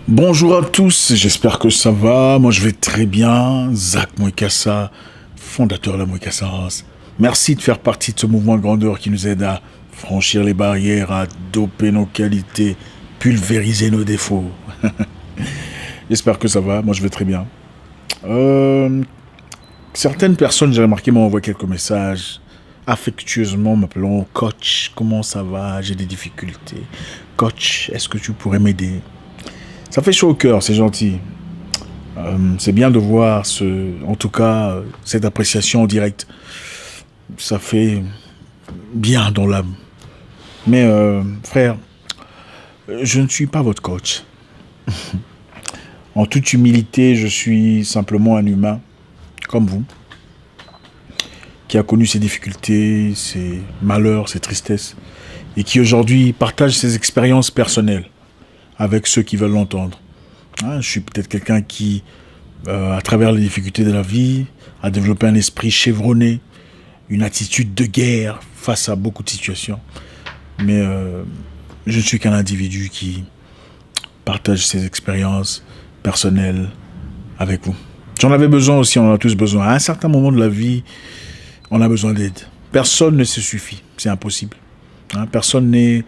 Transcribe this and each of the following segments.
Bonjour à tous, j'espère que ça va. Moi, je vais très bien. Zach Moïkassa, fondateur de la Moïkassa Race. Merci de faire partie de ce mouvement de grandeur qui nous aide à franchir les barrières, à doper nos qualités, pulvériser nos défauts. J'espère que ça va. Moi, je vais très bien. Certaines personnes, j'ai remarqué, m'ont envoyé quelques messages affectueusement m'appelant coach. Comment ça va? J'ai des difficultés. Coach, est-ce que tu pourrais m'aider? Ça fait chaud au cœur, c'est gentil. C'est bien de voir en tout cas, cette appréciation en direct. Ça fait bien dans l'âme. Mais frère, je ne suis pas votre coach. En toute humilité, je suis simplement un humain, comme vous, qui a connu ses difficultés, ses malheurs, ses tristesses, et qui aujourd'hui partage ses expériences personnelles avec ceux qui veulent l'entendre. Je suis peut-être quelqu'un qui, à travers les difficultés de la vie, a développé un esprit chevronné, une attitude de guerre face à beaucoup de situations. Mais je ne suis qu'un individu qui partage ses expériences personnelles avec vous. J'en avais besoin aussi, on en a tous besoin. À un certain moment de la vie, on a besoin d'aide. Personne ne se suffit, c'est impossible. Personne n'est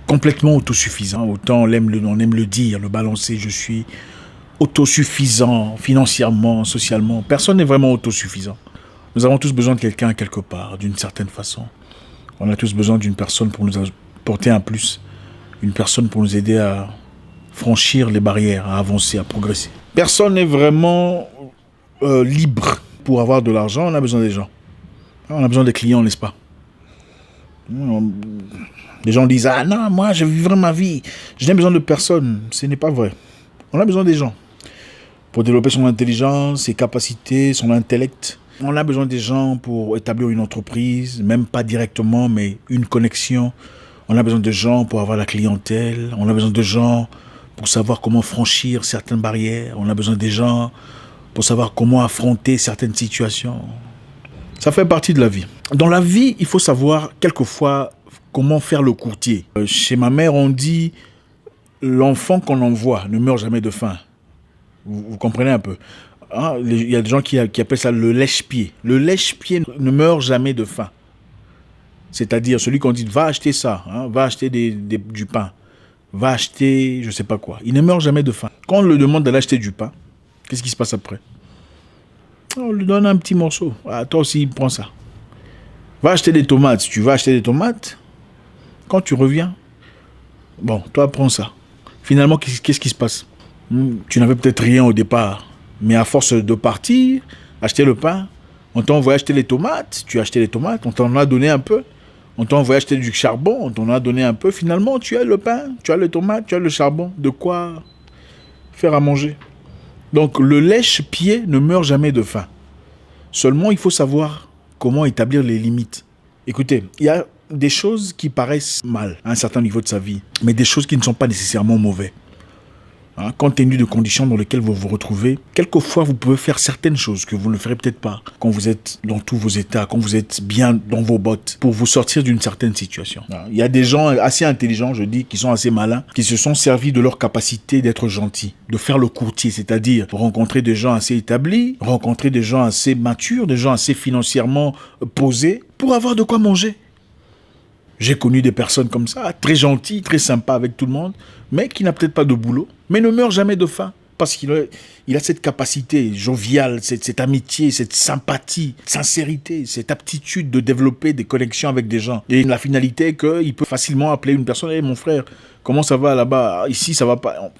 complètement autosuffisant. Autant on aime le dire, le balancer, je suis autosuffisant financièrement, socialement. Personne n'est vraiment autosuffisant. Nous avons tous besoin de quelqu'un quelque part, d'une certaine façon. On a tous besoin d'une personne pour nous apporter un plus. Une personne pour nous aider à franchir les barrières, à avancer, à progresser. Personne n'est vraiment libre. Pour avoir de l'argent, on a besoin des gens. On a besoin des clients, n'est-ce pas? Les gens disent « Ah non, moi je vivrai ma vie, je n'ai besoin de personne ». Ce n'est pas vrai. On a besoin des gens pour développer son intelligence, ses capacités, son intellect. On a besoin des gens pour établir une entreprise, même pas directement, mais une connexion. On a besoin de gens pour avoir la clientèle. On a besoin de gens pour savoir comment franchir certaines barrières. On a besoin des gens pour savoir comment affronter certaines situations. Ça fait partie de la vie. Dans la vie, il faut savoir quelquefois comment faire le courtier. Chez ma mère, on dit l'enfant qu'on envoie ne meurt jamais de faim. Vous comprenez un peu. Il y a des gens qui appellent ça le lèche-pied. Le lèche-pied ne meurt jamais de faim. C'est-à-dire celui qu'on dit va acheter ça, va acheter du pain, va acheter je ne sais pas quoi. Il ne meurt jamais de faim. Quand on le demande d'aller acheter du pain, qu'est-ce qui se passe après? On lui donne un petit morceau. Toi aussi, prends ça. Va acheter des tomates. Si tu vas acheter des tomates, quand tu reviens, bon, toi, prends ça. Finalement, qu'est-ce qui se passe? Tu n'avais peut-être rien au départ, mais à force de partir, acheter le pain, on t'a envoyé acheter les tomates, tu as acheté les tomates, on t'en a donné un peu, on t'a envoyé acheter du charbon, on t'en a donné un peu, finalement, tu as le pain, tu as les tomates, tu as le charbon, de quoi faire à manger. Donc, le lèche-pied ne meurt jamais de faim. Seulement, il faut savoir comment établir les limites. Écoutez, il y a des choses qui paraissent mal à un certain niveau de sa vie, mais des choses qui ne sont pas nécessairement mauvaises. Compte tenu de conditions dans lesquelles vous vous retrouvez, quelquefois vous pouvez faire certaines choses que vous ne ferez peut-être pas quand vous êtes dans tous vos états, quand vous êtes bien dans vos bottes, pour vous sortir d'une certaine situation. Il y a des gens assez intelligents, je dis, qui sont assez malins, qui se sont servis de leur capacité d'être gentils, de faire le courtier, c'est-à-dire rencontrer des gens assez établis, rencontrer des gens assez matures, des gens assez financièrement posés, pour avoir de quoi manger. J'ai connu des personnes comme ça, très gentilles, très sympas avec tout le monde, mais qui n'a peut-être pas de boulot, mais ne meurt jamais de faim. Parce qu'il a cette capacité joviale, cette amitié, cette sympathie, cette sincérité, cette aptitude de développer des connexions avec des gens. Et la finalité est qu'il peut facilement appeler une personne « Hey, mon frère, comment ça va là-bas? Ici, ça va pas. »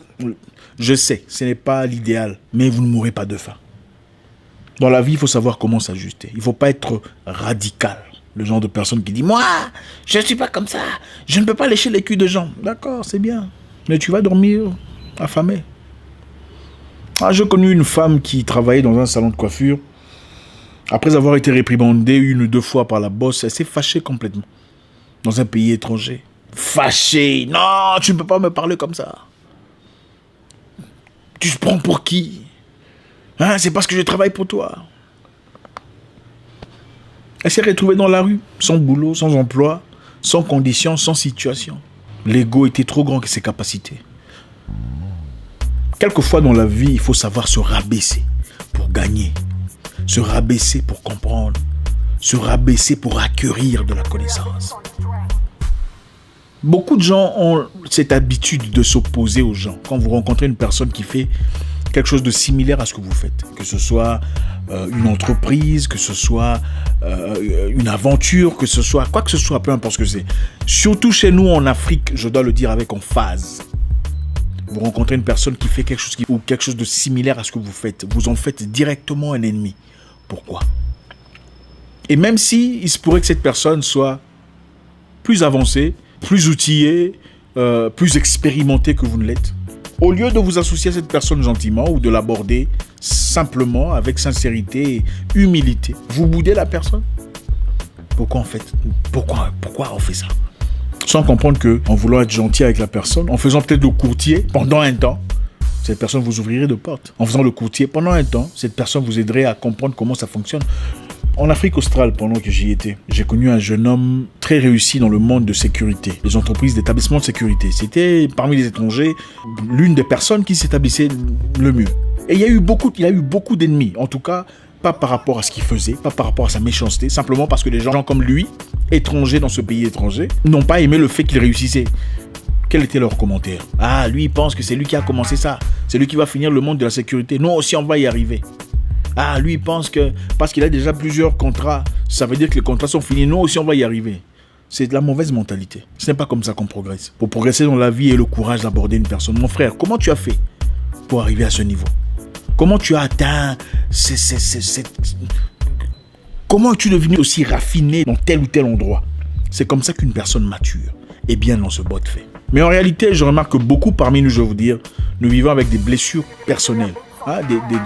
Je sais, ce n'est pas l'idéal, mais vous ne mourrez pas de faim. Dans la vie, il faut savoir comment s'ajuster. Il ne faut pas être radical. Le genre de personne qui dit « Moi, je ne suis pas comme ça. Je ne peux pas lécher les culs de gens. » D'accord, c'est bien. Mais tu vas dormir affamé. J'ai connu une femme qui travaillait dans un salon de coiffure. Après avoir été réprimandée 1 ou 2 fois par la boss, elle s'est fâchée complètement. Dans un pays étranger. Fâchée. Non, tu ne peux pas me parler comme ça. Tu te prends pour qui? C'est parce que je travaille pour toi. Elle s'est retrouvée dans la rue, sans boulot, sans emploi, sans conditions, sans situation. L'ego était trop grand que ses capacités. Quelquefois dans la vie, il faut savoir se rabaisser pour gagner, se rabaisser pour comprendre, se rabaisser pour acquérir de la connaissance. Beaucoup de gens ont cette habitude de s'opposer aux gens. Quand vous rencontrez une personne qui fait quelque chose de similaire à ce que vous faites, que ce soit une entreprise, que ce soit une aventure, que ce soit quoi que ce soit, peu importe ce que c'est. Surtout chez nous en Afrique, je dois le dire avec emphase. Vous rencontrez une personne qui fait quelque chose de similaire à ce que vous faites, vous en faites directement un ennemi. Pourquoi? Et même si il se pourrait que cette personne soit plus avancée, plus outillée, plus expérimentée que vous ne l'êtes, au lieu de vous associer à cette personne gentiment ou de l'aborder simplement avec sincérité et humilité, vous boudez la personne. Pourquoi on fait ça? Sans comprendre qu'en voulant être gentil avec la personne, en faisant peut-être le courtier pendant un temps, cette personne vous ouvrirait de portes. En faisant le courtier pendant un temps, cette personne vous aiderait à comprendre comment ça fonctionne. En Afrique australe, pendant que j'y étais, j'ai connu un jeune homme très réussi dans le monde de sécurité, les entreprises d'établissement de sécurité. C'était, parmi les étrangers, l'une des personnes qui s'établissait le mieux. Et il a eu beaucoup d'ennemis, en tout cas, pas par rapport à ce qu'il faisait, pas par rapport à sa méchanceté, simplement parce que des gens comme lui, étrangers dans ce pays étranger, n'ont pas aimé le fait qu'il réussissait. Quel était leur commentaire? Ah, lui, il pense que c'est lui qui a commencé ça. C'est lui qui va finir le monde de la sécurité. Nous aussi, on va y arriver. Ah, lui, il pense que parce qu'il a déjà plusieurs contrats, ça veut dire que les contrats sont finis. Nous aussi, on va y arriver. C'est de la mauvaise mentalité. Ce n'est pas comme ça qu'on progresse. Pour progresser dans la vie et le courage d'aborder une personne. Mon frère, comment tu as fait pour arriver à ce niveau? Comment tu as atteint Comment es-tu devenu aussi raffiné dans tel ou tel endroit? C'est comme ça qu'une personne mature est bien dans ce bot de fait. Mais en réalité, je remarque que beaucoup parmi nous, je vais vous dire, nous vivons avec des blessures personnelles.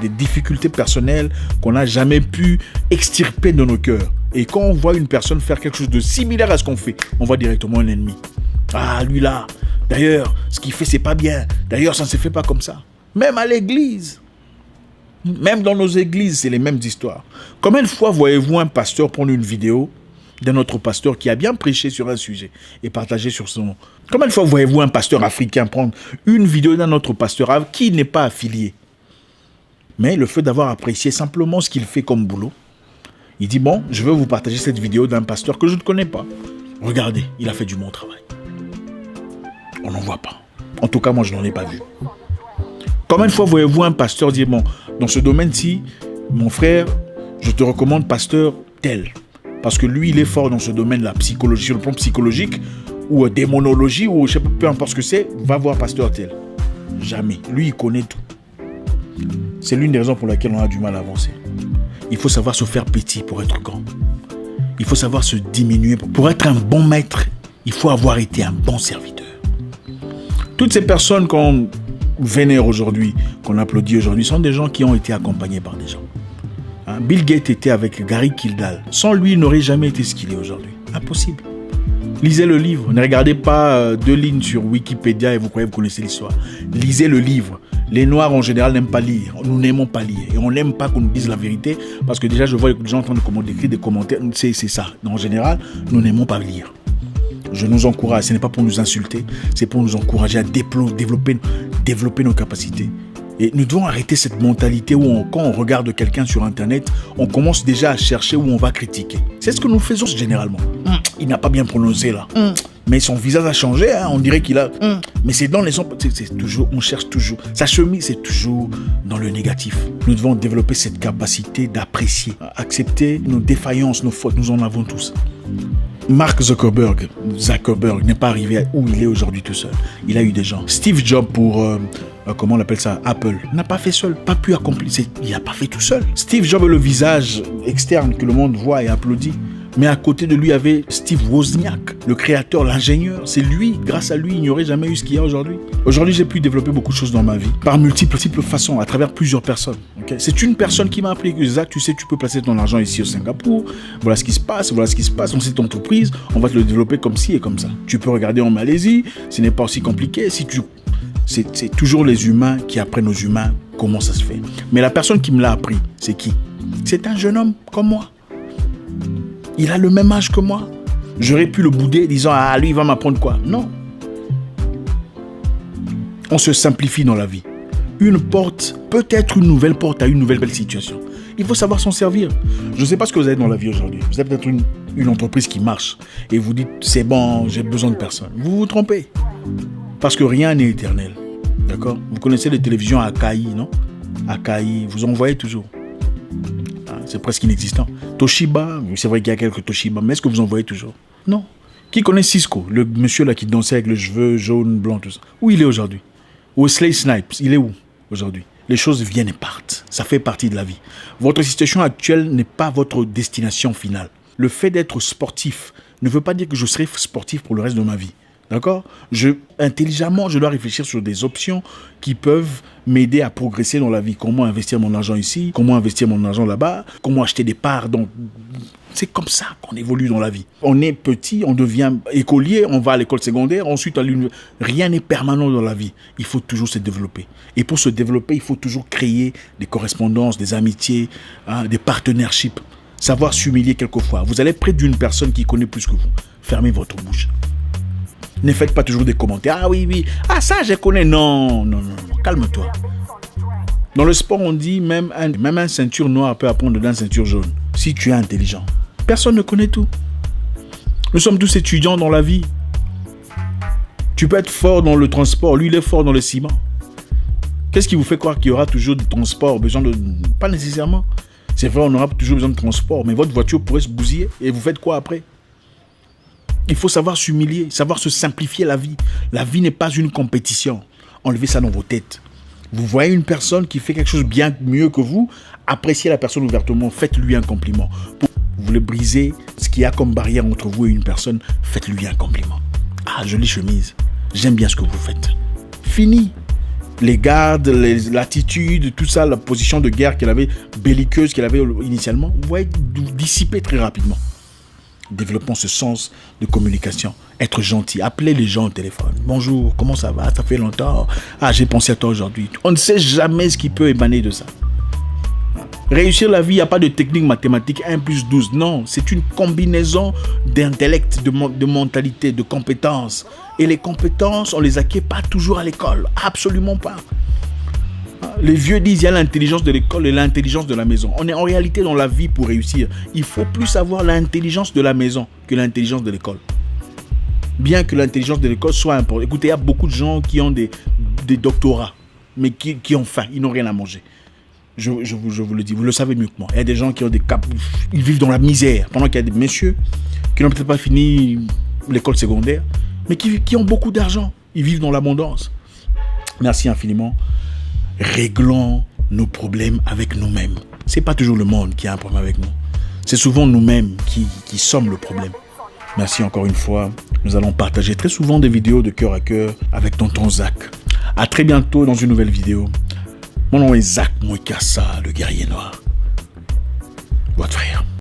Des difficultés personnelles qu'on n'a jamais pu extirper de nos cœurs. Et quand on voit une personne faire quelque chose de similaire à ce qu'on fait, on voit directement un ennemi. Ah, lui là, d'ailleurs, ce qu'il fait, c'est pas bien. D'ailleurs, ça ne se fait pas comme ça. Même à l'église. Même dans nos églises, c'est les mêmes histoires. Combien de fois voyez-vous un pasteur prendre une vidéo d'un autre pasteur qui a bien prêché sur un sujet et partagé sur son... Combien de fois voyez-vous un pasteur africain prendre une vidéo d'un autre pasteur qui n'est pas affilié? Mais le fait d'avoir apprécié simplement ce qu'il fait comme boulot, il dit, bon, je veux vous partager cette vidéo d'un pasteur que je ne connais pas. Regardez, il a fait du bon travail. On n'en voit pas. En tout cas, moi, je n'en ai pas vu. Combien de fois voyez-vous un pasteur dire, bon, dans ce domaine-ci, mon frère, je te recommande pasteur tel. Parce que lui, il est fort dans ce domaine, la psychologie, sur le plan psychologique, ou démonologie, ou je sais pas, peu importe ce que c'est, va voir pasteur tel. Jamais. Lui, il connaît tout. C'est l'une des raisons pour laquelle on a du mal à avancer. Il faut savoir se faire petit pour être grand. Il faut savoir se diminuer. Pour être un bon maître, il faut avoir été un bon serviteur. Toutes ces personnes qu'on vénère aujourd'hui, qu'on applaudit aujourd'hui, sont des gens qui ont été accompagnés par des gens. Bill Gates était avec Gary Kildall. Sans lui, il n'aurait jamais été ce qu'il est aujourd'hui. Impossible. Lisez le livre. Ne regardez pas 2 lignes sur Wikipédia et vous croyez que vous connaissez l'histoire. Lisez le livre. Les Noirs, en général, n'aiment pas lire. Nous n'aimons pas lire. Et on n'aime pas qu'on nous dise la vérité. Parce que déjà, je vois les gens en train d'écrire des commentaires. C'est ça. En général, nous n'aimons pas lire. Je nous encourage. Ce n'est pas pour nous insulter. C'est pour nous encourager à développer nos capacités. Et nous devons arrêter cette mentalité où quand on regarde quelqu'un sur Internet, on commence déjà à chercher où on va critiquer. C'est ce que nous faisons généralement. Il n'a pas bien prononcé là. Mais son visage a changé, hein, on dirait qu'il a... Mais c'est dans les... C'est toujours, on cherche toujours. Sa chemise, c'est toujours dans le négatif. Nous devons développer cette capacité d'apprécier, accepter nos défaillances, nos fautes. Nous en avons tous. Mark Zuckerberg n'est pas arrivé où il est aujourd'hui tout seul. Il a eu des gens. Steve Jobs pour... comment on appelle ça, Apple, n'a pas fait seul, pas pu accomplir, il n'a pas fait tout seul. Steve Jobs est le visage externe que le monde voit et applaudit. Mais à côté de lui, il y avait Steve Wozniak, le créateur, l'ingénieur. C'est lui, grâce à lui, il n'y aurait jamais eu ce qu'il y a aujourd'hui. Aujourd'hui, j'ai pu développer beaucoup de choses dans ma vie, par multiples façons, à travers plusieurs personnes. Okay? C'est une personne qui m'a appris que Zach, tu sais, tu peux placer ton argent ici au Singapour. Voilà ce qui se passe dans cette entreprise. On va te le développer comme ci et comme ça. Tu peux regarder en Malaisie, ce n'est pas aussi compliqué. C'est toujours les humains qui apprennent aux humains comment ça se fait. Mais la personne qui me l'a appris, c'est qui? C'est un jeune homme comme moi. Il a le même âge que moi. J'aurais pu le bouder disant « Ah, lui, il va m'apprendre quoi ?» Non. On se simplifie dans la vie. Une porte peut être une nouvelle porte à une nouvelle belle situation. Il faut savoir s'en servir. Je ne sais pas ce que vous avez dans la vie aujourd'hui. Vous avez peut-être une entreprise qui marche et vous dites c'est bon, j'ai besoin de personne. Vous vous trompez. Parce que rien n'est éternel. D'accord? Vous connaissez les télévisions Akai, non? Akai, vous en voyez toujours. C'est presque inexistant. Toshiba, c'est vrai qu'il y a quelques Toshiba, mais est-ce que vous en voyez toujours? Non. Qui connaît Cisco? Le monsieur là qui dansait avec les cheveux jaunes, blancs, tout ça. Où il est aujourd'hui? Wesley Snipes, il est où aujourd'hui? Les choses viennent et partent. Ça fait partie de la vie. Votre situation actuelle n'est pas votre destination finale. Le fait d'être sportif ne veut pas dire que je serai sportif pour le reste de ma vie. D'accord? Intelligemment, je dois réfléchir sur des options qui peuvent m'aider à progresser dans la vie. Comment investir mon argent ici? Comment investir mon argent là-bas? Comment acheter des parts? Donc, c'est comme ça qu'on évolue dans la vie. On est petit, on devient écolier, on va à l'école secondaire, ensuite à l'université. Rien n'est permanent dans la vie. Il faut toujours se développer. Et pour se développer, il faut toujours créer des correspondances, des amitiés, des partnerships. Savoir s'humilier quelquefois. Vous allez près d'une personne qui connaît plus que vous. Fermez votre bouche. Ne faites pas toujours des commentaires. Ah oui, oui. Ah ça, je connais. Non, non, non, non. Calme-toi. Dans le sport, on dit même un ceinture noire peut apprendre d'une ceinture jaune. Si tu es intelligent. Personne ne connaît tout. Nous sommes tous étudiants dans la vie. Tu peux être fort dans le transport. Lui, il est fort dans le ciment. Qu'est-ce qui vous fait croire qu'il y aura toujours de transport? Pas nécessairement. C'est vrai, on aura toujours besoin de transport. Mais votre voiture pourrait se bousiller. Et vous faites quoi après? Il faut savoir s'humilier, savoir se simplifier la vie. La vie n'est pas une compétition. Enlevez ça dans vos têtes. Vous voyez une personne qui fait quelque chose bien mieux que vous, appréciez la personne ouvertement, faites-lui un compliment. Vous voulez briser ce qu'il y a comme barrière entre vous et une personne, faites-lui un compliment. Ah, jolie chemise, j'aime bien ce que vous faites. Fini. Les gardes, l'attitude, tout ça, la position de guerre qu'elle avait, belliqueuse qu'elle avait initialement, vous voyez dissiper très rapidement. Développons ce sens de communication. Être gentil. Appelez les gens au téléphone. Bonjour, comment ça va? Ça fait longtemps. Ah, j'ai pensé à toi aujourd'hui. On ne sait jamais ce qui peut émaner de ça. Réussir la vie, il n'y a pas de technique mathématique 1 plus 12. Non, c'est une combinaison d'intellect, de mentalité, de compétences. Et les compétences, on les acquiert pas toujours à l'école. Absolument pas. Les vieux disent il y a l'intelligence de l'école et l'intelligence de la maison. On est en réalité dans la vie pour réussir. Il faut plus avoir l'intelligence de la maison que l'intelligence de l'école. Bien que l'intelligence de l'école soit importante. Écoutez, il y a beaucoup de gens qui ont des doctorats, mais qui ont faim, ils n'ont rien à manger. Je vous le dis, vous le savez mieux que moi. Il y a des gens qui ont des caps, ils vivent dans la misère. Pendant qu'il y a des messieurs qui n'ont peut-être pas fini l'école secondaire, mais qui ont beaucoup d'argent. Ils vivent dans l'abondance. Merci infiniment. Réglons nos problèmes avec nous-mêmes. C'est pas toujours le monde qui a un problème avec nous. C'est souvent nous-mêmes qui sommes le problème. Merci encore une fois. Nous allons partager très souvent des vidéos de cœur à cœur avec tonton Zach. À très bientôt dans une nouvelle vidéo. Mon nom est Zach Moikassa, le guerrier noir. Votre frère.